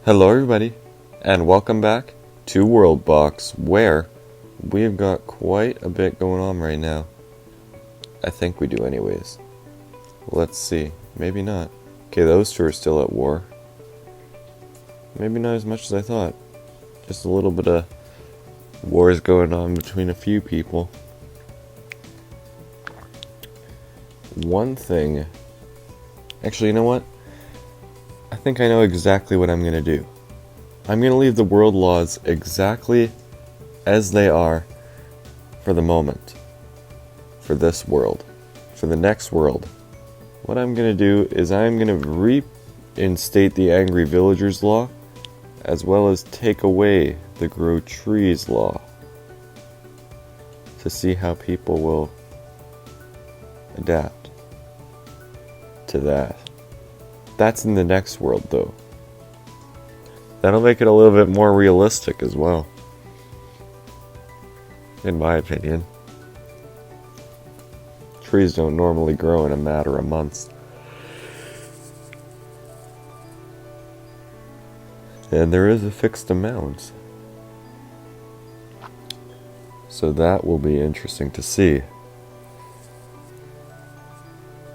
Hello everybody, and welcome back to WorldBox, where we've got quite a bit going on right now. I think we do anyways. Let's see, maybe not. Okay, those two are still at war. Maybe not as much as I thought. Just a little bit of wars going on between a few people. One thing... Actually, you know what? I think I know exactly what I'm going to do. I'm going to leave the world laws exactly as they are for the moment. For this world. For the next world. What I'm going to do is I'm going to reinstate the Angry Villagers law, as well as take away the Grow Trees law, to see how people will adapt to that. That's in the next world, though. That'll make it a little bit more realistic as well, in my opinion. Trees don't normally grow in a matter of months. And there is a fixed amount. So that will be interesting to see.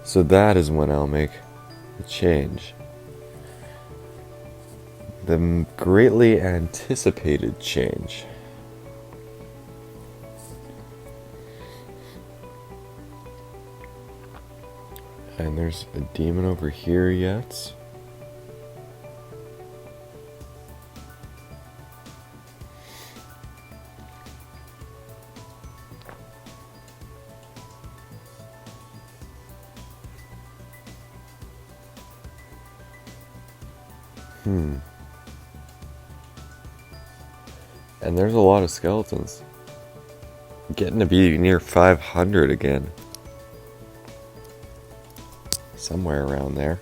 So that is when I'll make the change. The greatly anticipated change. And there's a demon over here yet. And there's a lot of skeletons. Getting to be near 500 again. Somewhere around there.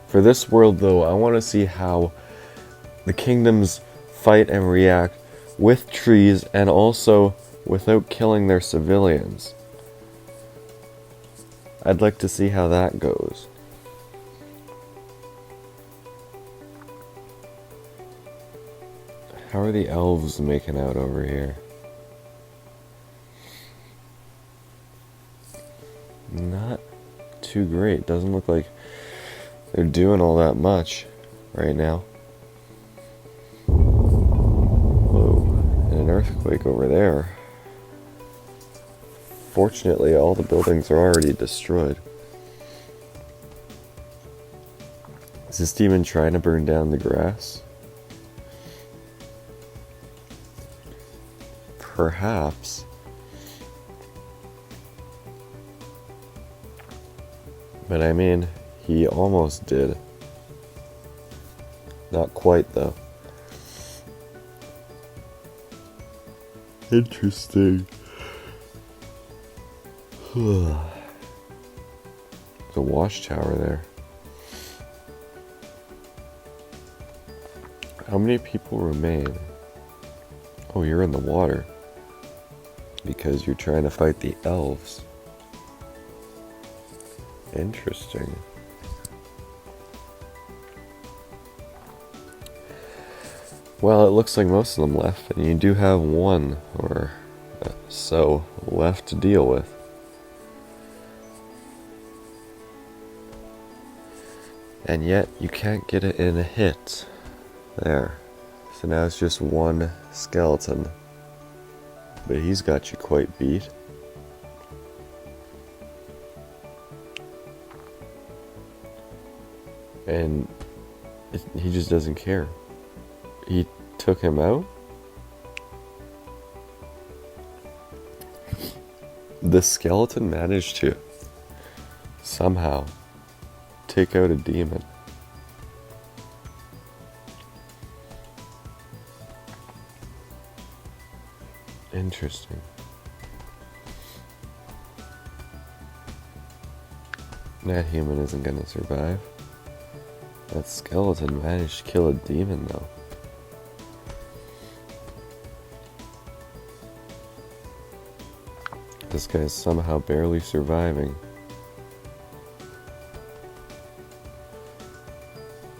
For this world, though, I want to see how the kingdoms fight and react with trees and also without killing their civilians. I'd like to see how that goes. How are the elves making out over here? Not too great. Doesn't look like they're doing all that much right now. Whoa, and an earthquake over there. Fortunately, all the buildings are already destroyed. Is this demon trying to burn down the grass? Perhaps. But I mean, he almost did. Not quite, though. Interesting. There's a watchtower there. How many people remain? Oh, you're in the water. Because you're trying to fight the elves. Interesting. Well, it looks like most of them left, and you do have one or so left to deal with. And yet, you can't get it in a hit. There. So now it's just one skeleton. But he's got you quite beat. And he just doesn't care. He took him out. The skeleton managed to somehow take out a demon. Interesting. That human isn't gonna survive. That skeleton managed to kill a demon, though. This guy's somehow barely surviving.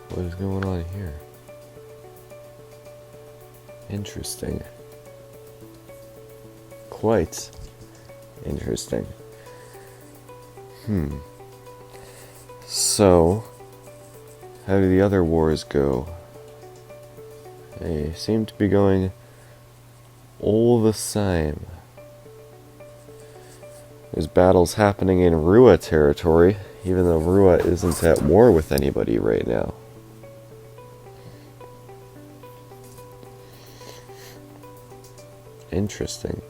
What is going on here? Interesting. Quite interesting. So, how do the other wars go? They seem to be going all the same. There's battles happening in Rua territory, even though Rua isn't at war with anybody right now. Interesting.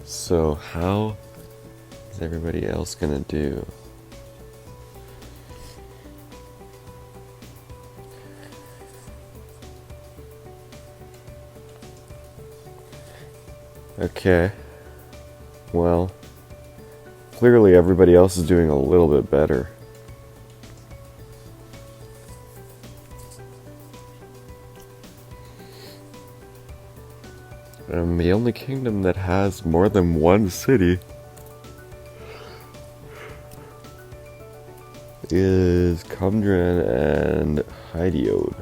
So, how is everybody else gonna do? Okay. Well, clearly everybody else is doing a little bit better. The only kingdom that has more than one city is Kumdran and Hydeode,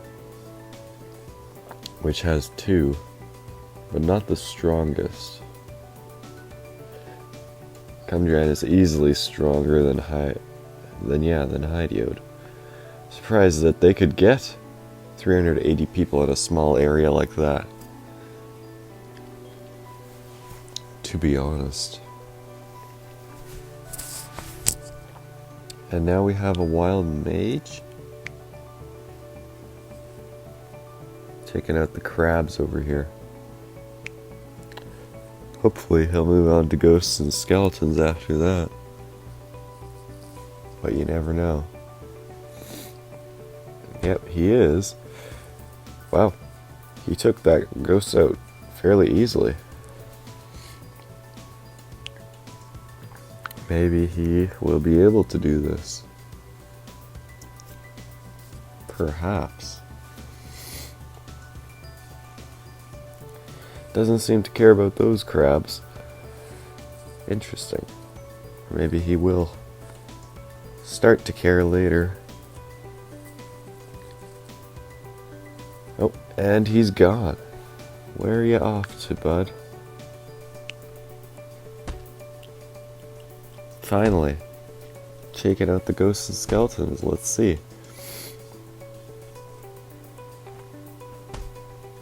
which has 2, but not the strongest. Kumdran is easily stronger than Hydeode. Surprised that they could get 380 people in a small area like that. To be honest. And now we have a wild mage taking out the crabs over here. Hopefully he'll move on to ghosts and skeletons after that. But you never know. Yep, he is. Wow, he took that ghost out fairly easily. Maybe he will be able to do this. Perhaps. Doesn't seem to care about those crabs. Interesting. Maybe he will start to care later. Oh, and he's gone. Where are you off to, bud? Finally, checking out the ghosts and skeletons. Let's see.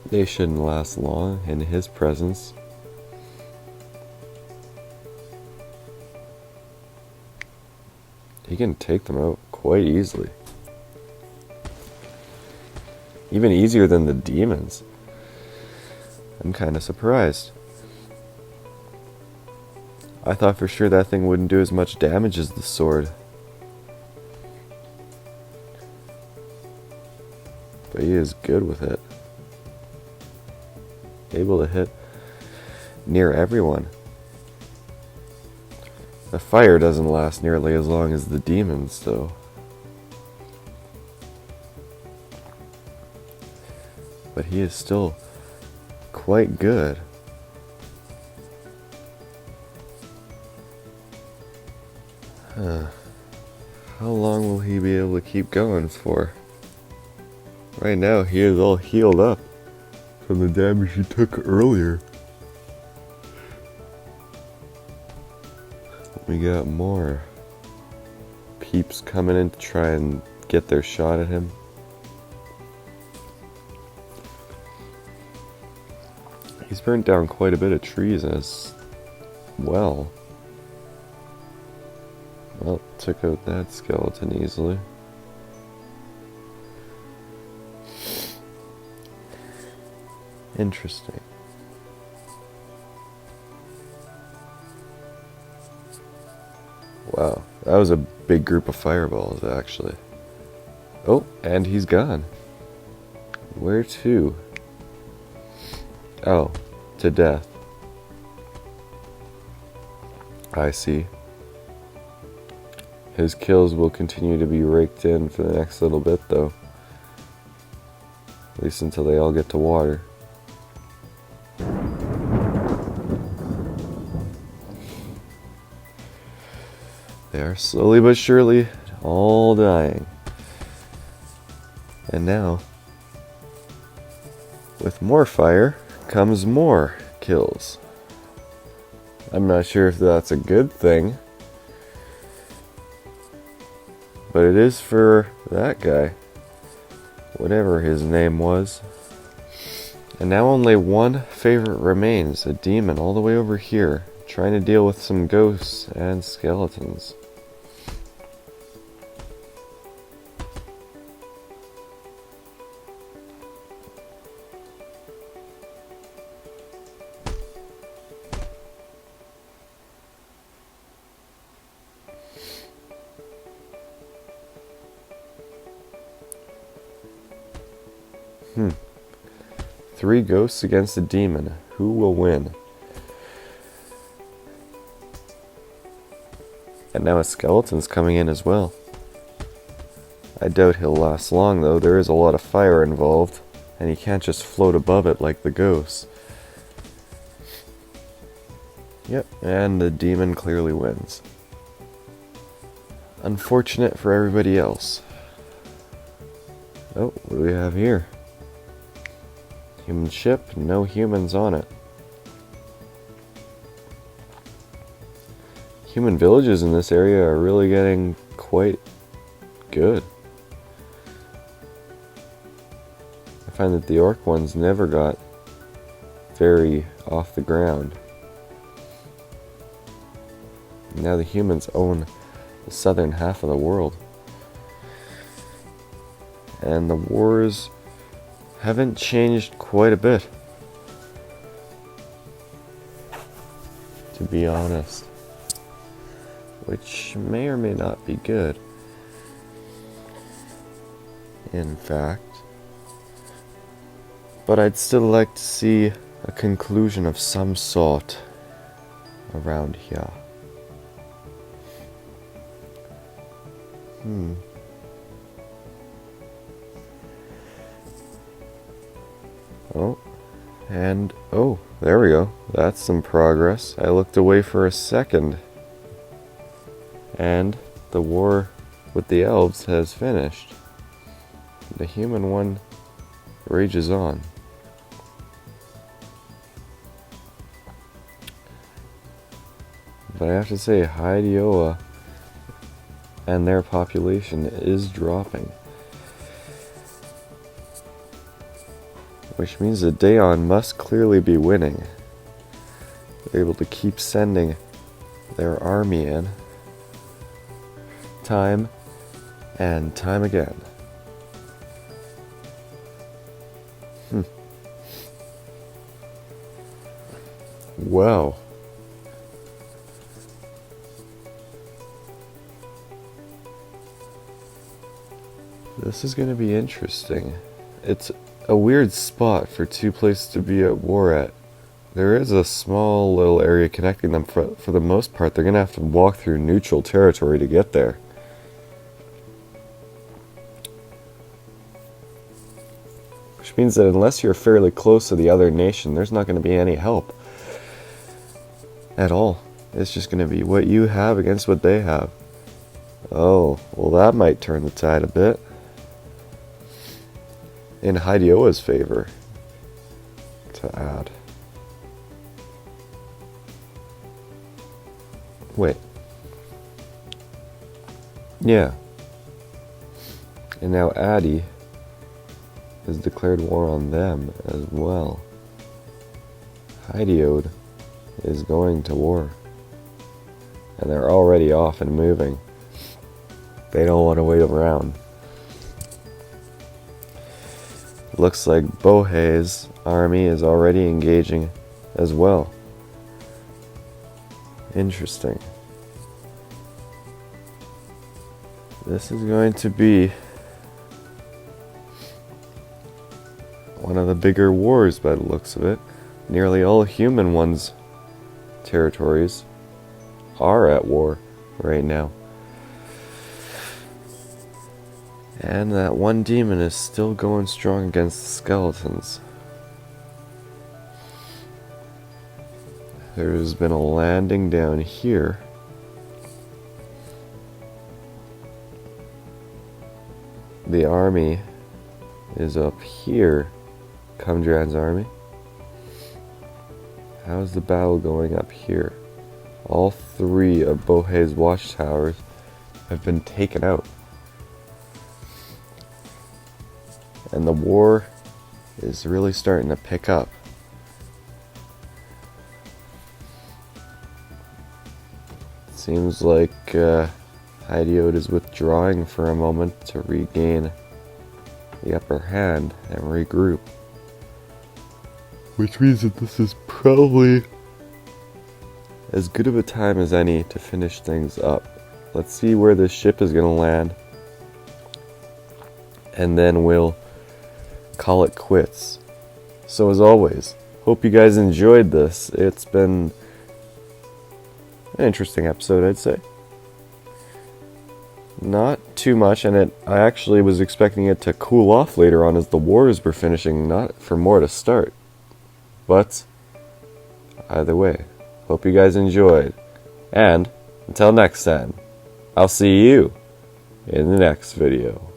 They shouldn't last long in his presence. He can take them out quite easily. Even easier than the demons. I'm kind of surprised. I thought for sure that thing wouldn't do as much damage as the sword. But he is good with it. Able to hit near everyone. The fire doesn't last nearly as long as the demons, though. But he is still quite good. How long will he be able to keep going for? Right now, he is all healed up from the damage he took earlier. We got more peeps coming in to try and get their shot at him. He's burnt down quite a bit of trees as well. Well, took out that skeleton easily. Interesting. Wow, that was a big group of fireballs, actually. Oh, and he's gone. Where to? Oh, to death. I see. His kills will continue to be raked in for the next little bit, though. At least until they all get to water. They are slowly but surely all dying. And now, with more fire comes more kills. I'm not sure if that's a good thing, but it is for that guy, whatever his name was. And now only one favorite remains, a demon all the way over here, trying to deal with some ghosts and skeletons. Three ghosts against a demon. Who will win? And now a skeleton's coming in as well. I doubt he'll last long though. There is a lot of fire involved, and he can't just float above it like the ghosts. Yep, and the demon clearly wins. Unfortunate for everybody else. Oh, what do we have here? Human ship, no humans on it. Human villages in this area are really getting quite good. I find that the orc ones never got very off the ground. Now the humans own the southern half of the world. And the wars haven't changed quite a bit, to be honest, which may or may not be good. In fact, but I'd still like to see a conclusion of some sort around here. Oh, and oh, there we go. That's some progress. I looked away for a second, and the war with the elves has finished. The human one rages on. But I have to say, Hydioa and their population is dropping. Which means that Daon must clearly be winning. They're able to keep sending their army in, time and time again. Well. This is going to be interesting. It's a weird spot for two places to be at war at. There is a small little area connecting them. For the most part, they're going to have to walk through neutral territory to get there. Which means that unless you're fairly close to the other nation, there's not going to be any help at all. It's just going to be what you have against what they have. Oh, well that might turn the tide a bit in Hydioa's favor, to add. Wait. Yeah. And now Addy has declared war on them as well. Hydiode is going to war. And they're already off and moving. They don't want to wait around. Looks like Bohe's army is already engaging as well. Interesting. This is going to be one of the bigger wars by the looks of it. Nearly all human ones' territories are at war right now. And that one demon is still going strong against the skeletons. There's been a landing down here. the army is up here, Kumdran's army. How's the battle going up here? All 3 of Bohei's watchtowers have been taken out. And the war is really starting to pick up. Seems like Hideout is withdrawing for a moment to regain the upper hand and regroup. Which means that this is probably as good of a time as any to finish things up. Let's see where this ship is going to land. And then we'll call it quits. So as always, hope you guys enjoyed this. It's been an interesting episode, I'd say. Not too much, and I actually was expecting it to cool off later on as the wars were finishing, not for more to start. But either way, hope you guys enjoyed. And until next time, I'll see you in the next video.